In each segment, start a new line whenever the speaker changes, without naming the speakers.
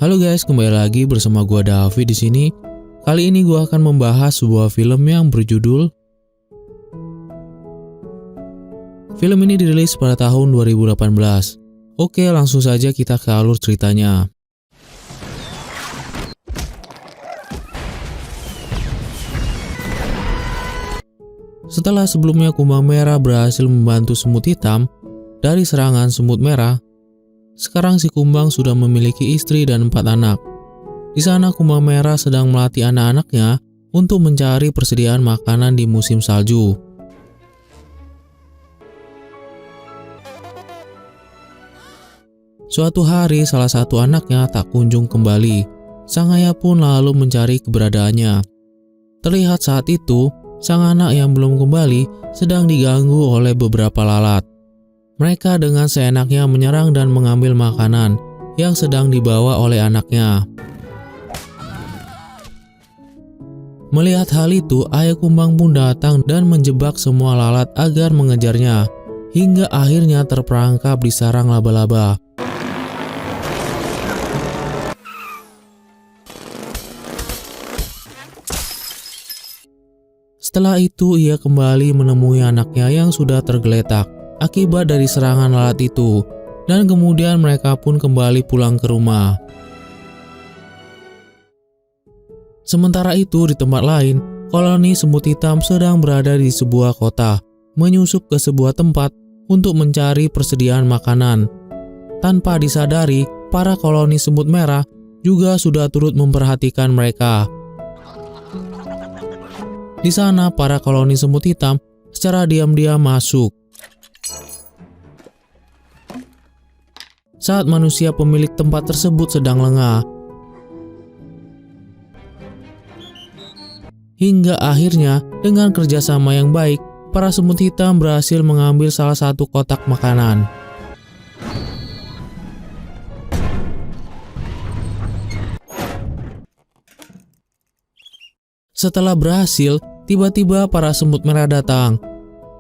Halo guys, kembali lagi bersama gua Davi di sini. Kali ini gua akan membahas sebuah film yang berjudul. Film ini dirilis pada tahun 2018. Oke, langsung saja kita ke alur ceritanya. Setelah sebelumnya Kumbang Merah berhasil membantu semut hitam dari serangan semut merah, sekarang si Kumbang sudah memiliki istri dan 4 anak. Di sana Kumbang Merah sedang melatih anak-anaknya untuk mencari persediaan makanan di musim salju. Suatu hari salah satu anaknya tak kunjung kembali. Sang ayah pun lalu mencari keberadaannya. Terlihat saat itu, sang anak yang belum kembali sedang diganggu oleh beberapa lalat. Mereka dengan seenaknya menyerang dan mengambil makanan yang sedang dibawa oleh anaknya. Melihat hal itu, ayah Kumbang pun datang dan menjebak semua lalat agar mengejarnya, hingga akhirnya terperangkap di sarang laba-laba. Setelah itu, ia kembali menemui anaknya yang sudah tergeletak akibat dari serangan lalat itu, dan kemudian mereka pun kembali pulang ke rumah. Sementara itu, di tempat lain, koloni semut hitam sedang berada di sebuah kota, menyusup ke sebuah tempat untuk mencari persediaan makanan. Tanpa disadari, para koloni semut merah juga sudah turut memperhatikan mereka. Di sana, para koloni semut hitam secara diam-diam masuk. Saat manusia pemilik tempat tersebut sedang lengah, hingga akhirnya dengan kerjasama yang baik, para semut hitam berhasil mengambil salah satu kotak makanan. Setelah berhasil, tiba-tiba para semut merah datang.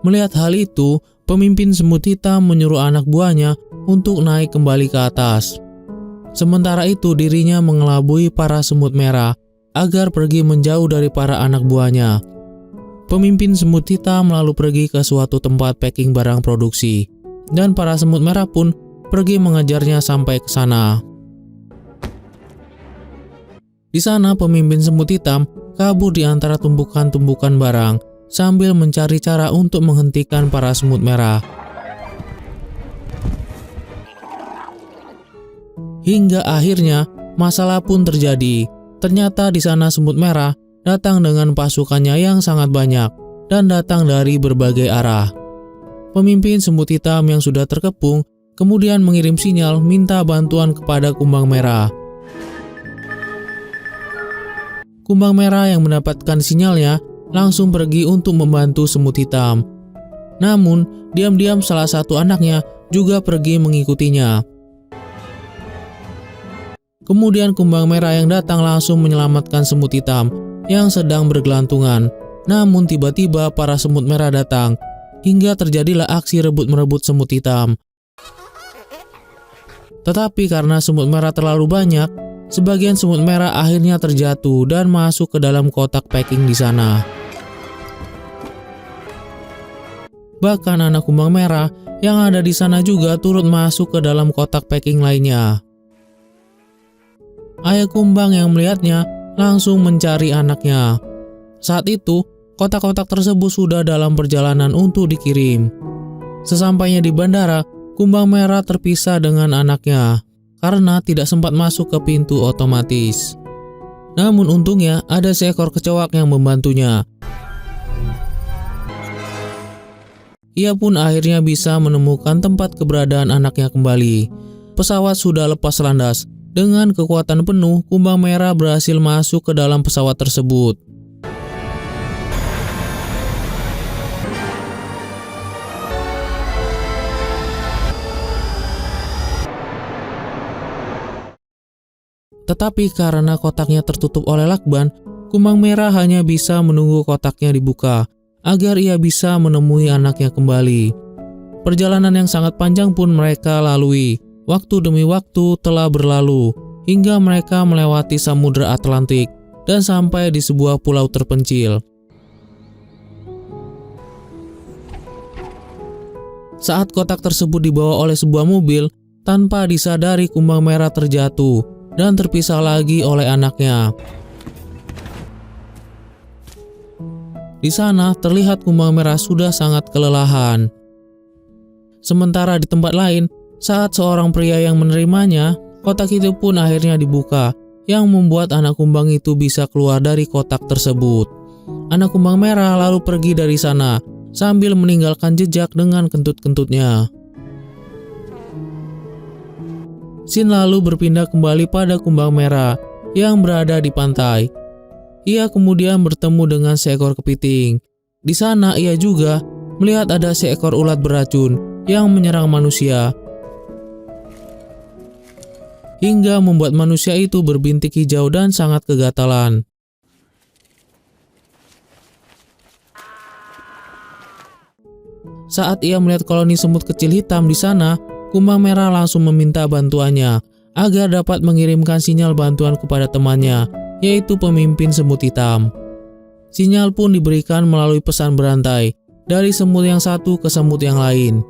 Melihat hal itu, pemimpin semut hitam menyuruh anak buahnya untuk naik kembali ke atas. Sementara itu, dirinya mengelabui para semut merah agar pergi menjauh dari para anak buahnya. Pemimpin semut hitam lalu pergi ke suatu tempat packing barang produksi, dan para semut merah pun pergi mengejarnya sampai ke sana. Di sana, pemimpin semut hitam kabur di antara tumpukan-tumpukan barang sambil mencari cara untuk menghentikan para semut merah. Hingga akhirnya masalah pun terjadi. Ternyata di sana semut merah datang dengan pasukannya yang sangat banyak dan datang dari berbagai arah. Pemimpin semut hitam yang sudah terkepung kemudian mengirim sinyal minta bantuan kepada Kumbang Merah. Kumbang Merah yang mendapatkan sinyalnya langsung pergi untuk membantu semut hitam. Namun, diam-diam salah satu anaknya juga pergi mengikutinya. Kemudian Kumbang Merah yang datang langsung menyelamatkan semut hitam yang sedang bergelantungan. Namun tiba-tiba para semut merah datang, hingga terjadilah aksi rebut-merebut semut hitam. Tetapi karena semut merah terlalu banyak, sebagian semut merah akhirnya terjatuh dan masuk ke dalam kotak packing di sana. Bahkan anak Kumbang Merah yang ada di sana juga turut masuk ke dalam kotak packing lainnya. Ayah Kumbang yang melihatnya langsung mencari anaknya. Saat itu, kotak-kotak tersebut sudah dalam perjalanan untuk dikirim. Sesampainya di bandara, Kumbang Merah terpisah dengan anaknya karena tidak sempat masuk ke pintu otomatis. Namun untungnya ada seekor kecoak yang membantunya. Ia pun akhirnya bisa menemukan tempat keberadaan anaknya kembali. Pesawat sudah lepas landas. Dengan kekuatan penuh, Kumbang Merah berhasil masuk ke dalam pesawat tersebut. Tetapi karena kotaknya tertutup oleh lakban, Kumbang Merah hanya bisa menunggu kotaknya dibuka agar ia bisa menemui anaknya kembali. Perjalanan yang sangat panjang pun mereka lalui. Waktu demi waktu telah berlalu, hingga mereka melewati Samudra Atlantik dan sampai di sebuah pulau terpencil. Saat kotak tersebut dibawa oleh sebuah mobil, tanpa disadari kumbang merah terjatuh dan terpisah lagi oleh anaknya. Di sana terlihat kumbang merah sudah sangat kelelahan. Sementara di tempat lain, saat seorang pria yang menerimanya, kotak itu pun akhirnya dibuka, yang membuat anak kumbang itu bisa keluar dari kotak tersebut. Anak kumbang merah lalu pergi dari sana, sambil meninggalkan jejak dengan kentut-kentutnya. Scene lalu berpindah kembali pada kumbang merah yang berada di pantai. Ia kemudian bertemu dengan seekor kepiting. Di sana ia juga melihat ada seekor ulat beracun yang menyerang manusia, hingga membuat manusia itu berbintik hijau dan sangat kegatalan. Saat ia melihat koloni semut kecil hitam di sana, kumbang merah langsung meminta bantuannya agar dapat mengirimkan sinyal bantuan kepada temannya, yaitu pemimpin semut hitam. Sinyal pun diberikan melalui pesan berantai dari semut yang satu ke semut yang lain.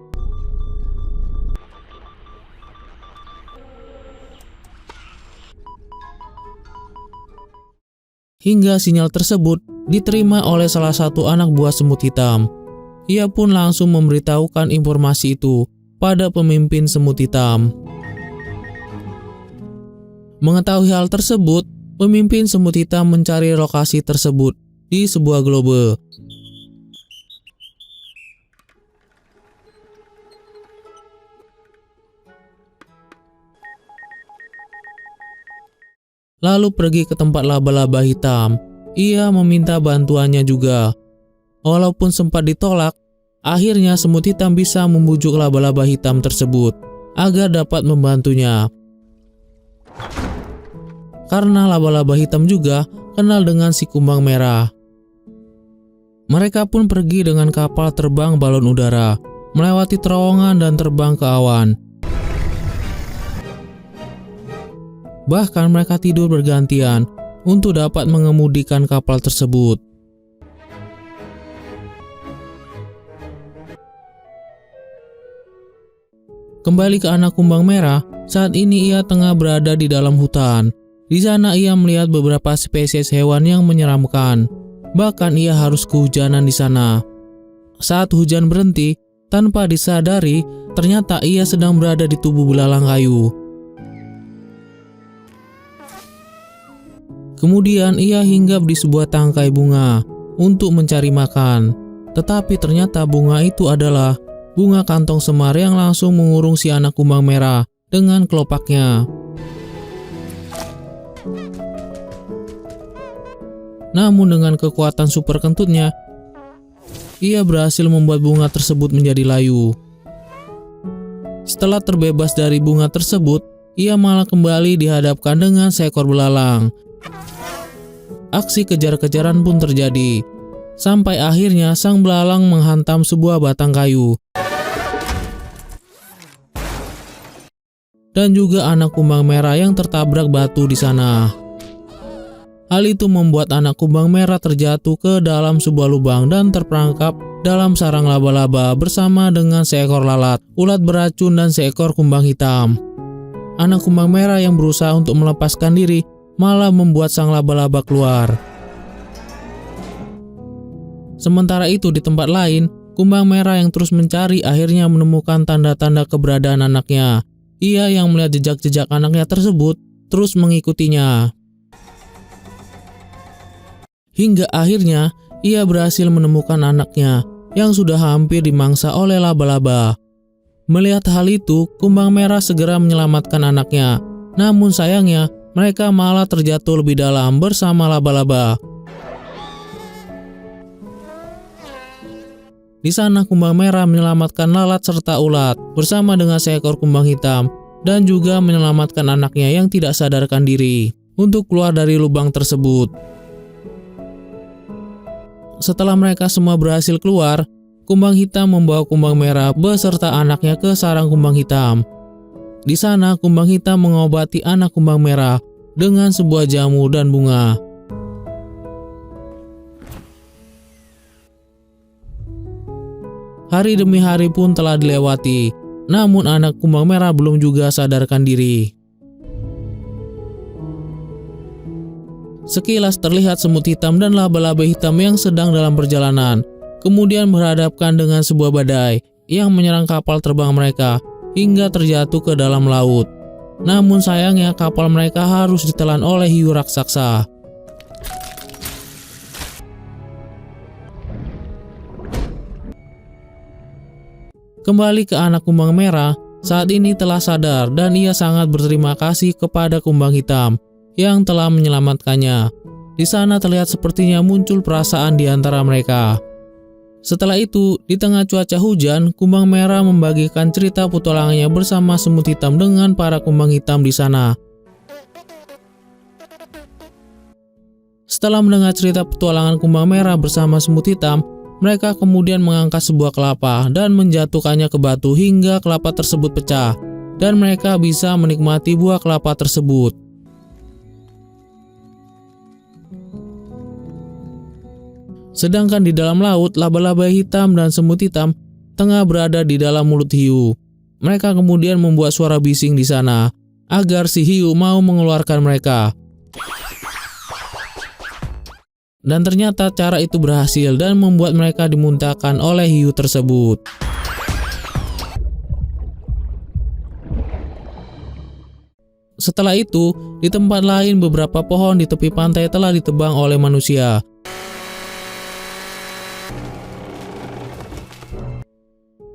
Hingga sinyal tersebut diterima oleh salah satu anak buah semut hitam. Ia pun langsung memberitahukan informasi itu pada pemimpin semut hitam. Mengetahui hal tersebut, pemimpin semut hitam mencari lokasi tersebut di sebuah globe. Lalu pergi ke tempat laba-laba hitam. Ia meminta bantuannya juga. Walaupun sempat ditolak, akhirnya semut hitam bisa membujuk laba-laba hitam tersebut agar dapat membantunya. Karena laba-laba hitam juga kenal dengan si kumbang merah. Mereka pun pergi dengan kapal terbang balon udara, melewati terowongan dan terbang ke awan. Bahkan mereka tidur bergantian untuk dapat mengemudikan kapal tersebut. Kembali ke anak kumbang merah, saat ini ia tengah berada di dalam hutan. Di sana ia melihat beberapa spesies hewan yang menyeramkan. Bahkan ia harus kehujanan di sana. Saat hujan berhenti, tanpa disadari, ternyata ia sedang berada di tubuh belalang kayu. Kemudian ia hinggap di sebuah tangkai bunga untuk mencari makan. Tetapi ternyata bunga itu adalah bunga kantong semar yang langsung mengurung si anak kumbang merah dengan kelopaknya. Namun dengan kekuatan super kentutnya, ia berhasil membuat bunga tersebut menjadi layu. Setelah terbebas dari bunga tersebut, ia malah kembali dihadapkan dengan seekor belalang. Aksi kejar-kejaran pun terjadi, sampai akhirnya sang belalang menghantam sebuah batang kayu. Dan juga anak kumbang merah yang tertabrak batu di sana. Hal itu membuat anak kumbang merah terjatuh ke dalam sebuah lubang dan terperangkap dalam sarang laba-laba bersama dengan seekor lalat, ulat beracun, dan seekor kumbang hitam. Anak kumbang merah yang berusaha untuk melepaskan diri malah membuat sang laba-laba keluar. Sementara itu di tempat lain, kumbang merah yang terus mencari akhirnya menemukan tanda-tanda keberadaan anaknya. Ia yang melihat jejak-jejak anaknya tersebut terus mengikutinya. Hingga akhirnya ia berhasil menemukan anaknya yang sudah hampir dimangsa oleh laba-laba. Melihat hal itu, kumbang merah segera menyelamatkan anaknya. Namun sayangnya, mereka malah terjatuh lebih dalam bersama laba-laba. Di sana kumbang merah menyelamatkan lalat serta ulat bersama dengan seekor kumbang hitam dan juga menyelamatkan anaknya yang tidak sadarkan diri untuk keluar dari lubang tersebut. Setelah mereka semua berhasil keluar, kumbang hitam membawa kumbang merah beserta anaknya ke sarang kumbang hitam. Di sana kumbang hitam mengobati anak kumbang merah dengan sebuah jamu dan bunga. Hari demi hari pun telah dilewati, namun anak kumbang merah belum juga sadarkan diri. Sekilas terlihat semut hitam dan laba-laba hitam yang sedang dalam perjalanan, kemudian berhadapkan dengan sebuah badai yang menyerang kapal terbang mereka hingga terjatuh ke dalam laut. Namun sayangnya kapal mereka harus ditelan oleh hiu raksasa. Kembali ke anak kumbang merah, saat ini telah sadar dan ia sangat berterima kasih kepada kumbang hitam yang telah menyelamatkannya. Di sana terlihat sepertinya muncul perasaan di antara mereka. Setelah itu, di tengah cuaca hujan, kumbang merah membagikan cerita petualangannya bersama semut hitam dengan para kumbang hitam di sana. Setelah mendengar cerita petualangan kumbang merah bersama semut hitam, mereka kemudian mengangkat sebuah kelapa dan menjatuhkannya ke batu hingga kelapa tersebut pecah, dan mereka bisa menikmati buah kelapa tersebut. Sedangkan di dalam laut, laba-laba hitam dan semut hitam tengah berada di dalam mulut hiu. Mereka kemudian membuat suara bising di sana agar si hiu mau mengeluarkan mereka. Dan ternyata cara itu berhasil dan membuat mereka dimuntahkan oleh hiu tersebut. Setelah itu, di tempat lain beberapa pohon di tepi pantai telah ditebang oleh manusia.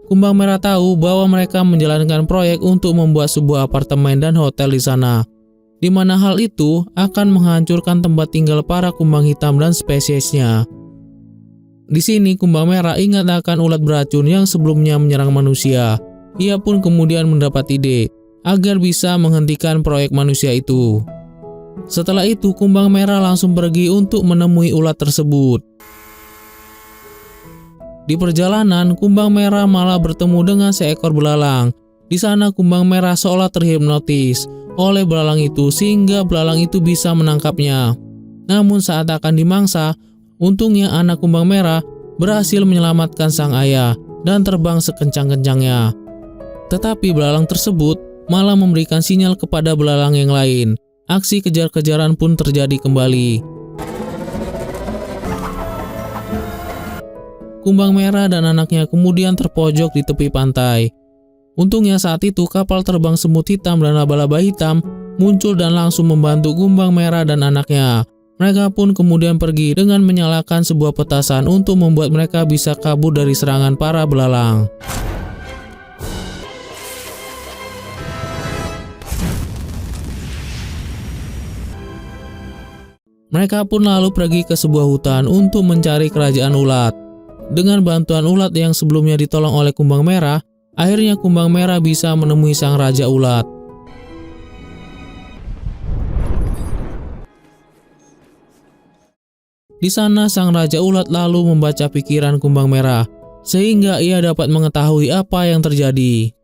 Kumbang merah tahu bahwa mereka menjalankan proyek untuk membuat sebuah apartemen dan hotel di sana, di mana hal itu akan menghancurkan tempat tinggal para kumbang hitam dan spesiesnya. Di sini kumbang merah ingat akan ulat beracun yang sebelumnya menyerang manusia. Ia pun kemudian mendapat ide agar bisa menghentikan proyek manusia itu. Setelah itu kumbang merah langsung pergi untuk menemui ulat tersebut. Di perjalanan, kumbang merah malah bertemu dengan seekor belalang. Di sana kumbang merah seolah terhipnotis oleh belalang itu sehingga belalang itu bisa menangkapnya. Namun saat akan dimangsa, untungnya anak kumbang merah berhasil menyelamatkan sang ayah dan terbang sekencang-kencangnya. Tetapi belalang tersebut malah memberikan sinyal kepada belalang yang lain. Aksi kejar-kejaran pun terjadi kembali. Kumbang merah dan anaknya kemudian terpojok di tepi pantai. Untungnya saat itu kapal terbang semut hitam dan laba-laba hitam muncul dan langsung membantu kumbang merah dan anaknya. Mereka pun kemudian pergi dengan menyalakan sebuah petasan untuk membuat mereka bisa kabur dari serangan para belalang. Mereka pun lalu pergi ke sebuah hutan untuk mencari kerajaan ulat. Dengan bantuan ulat yang sebelumnya ditolong oleh kumbang merah, akhirnya kumbang merah bisa menemui sang raja ulat. Di sana sang raja ulat lalu membaca pikiran kumbang merah, sehingga ia dapat mengetahui apa yang terjadi.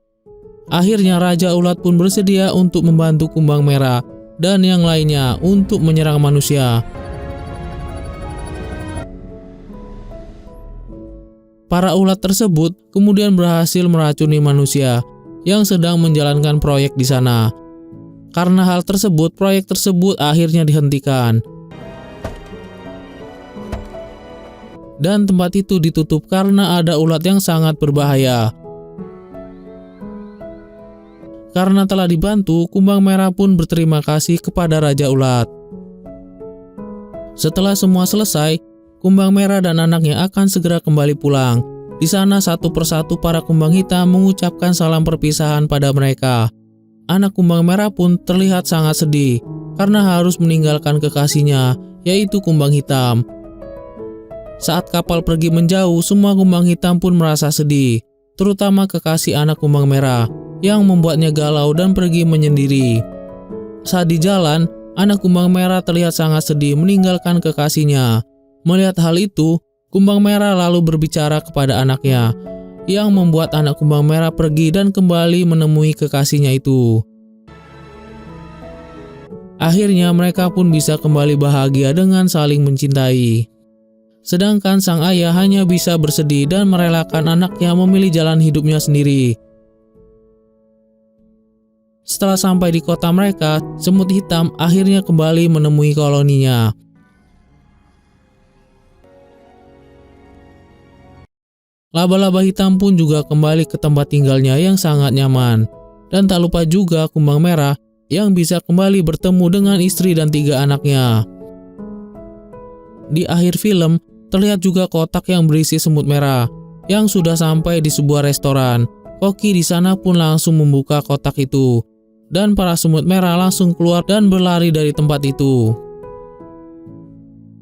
Akhirnya raja ulat pun bersedia untuk membantu kumbang merah dan yang lainnya untuk menyerang manusia. Para ulat tersebut kemudian berhasil meracuni manusia yang sedang menjalankan proyek di sana. Karena hal tersebut, proyek tersebut akhirnya dihentikan. Dan tempat itu ditutup karena ada ulat yang sangat berbahaya. Karena telah dibantu, kumbang merah pun berterima kasih kepada raja ulat. Setelah semua selesai, kumbang merah dan anaknya akan segera kembali pulang. Di sana satu persatu para kumbang hitam mengucapkan salam perpisahan pada mereka. Anak kumbang merah pun terlihat sangat sedih karena harus meninggalkan kekasihnya, yaitu kumbang hitam. Saat kapal pergi menjauh, semua kumbang hitam pun merasa sedih, terutama kekasih anak kumbang merah yang membuatnya galau dan pergi menyendiri. Saat di jalan, anak kumbang merah terlihat sangat sedih meninggalkan kekasihnya. Melihat hal itu, kumbang merah lalu berbicara kepada anaknya. yang membuat anak kumbang merah pergi dan kembali menemui kekasihnya itu. Akhirnya mereka pun bisa kembali bahagia dengan saling mencintai. Sedangkan sang ayah hanya bisa bersedih dan merelakan anaknya memilih jalan hidupnya sendiri. Setelah sampai di kota mereka, semut hitam akhirnya kembali menemui koloninya. Laba-laba hitam pun juga kembali ke tempat tinggalnya yang sangat nyaman. Dan tak lupa juga kumbang merah yang bisa kembali bertemu dengan istri dan 3 anaknya. Di akhir film, terlihat juga kotak yang berisi semut merah yang sudah sampai di sebuah restoran. Koki di sana pun langsung membuka kotak itu. Dan para semut merah langsung keluar dan berlari dari tempat itu.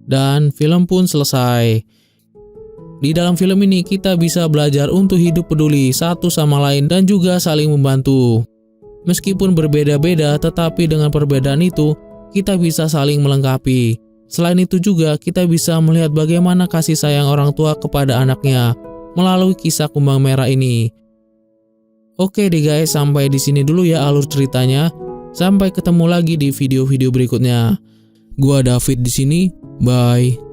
Dan film pun selesai. Di dalam film ini kita bisa belajar untuk hidup peduli satu sama lain dan juga saling membantu. Meskipun berbeda-beda, tetapi dengan perbedaan itu kita bisa saling melengkapi. Selain itu juga kita bisa melihat bagaimana kasih sayang orang tua kepada anaknya melalui kisah kumbang merah ini. Oke deh guys, sampai di sini dulu ya alur ceritanya. Sampai ketemu lagi di video-video berikutnya. Gua David di sini. Bye.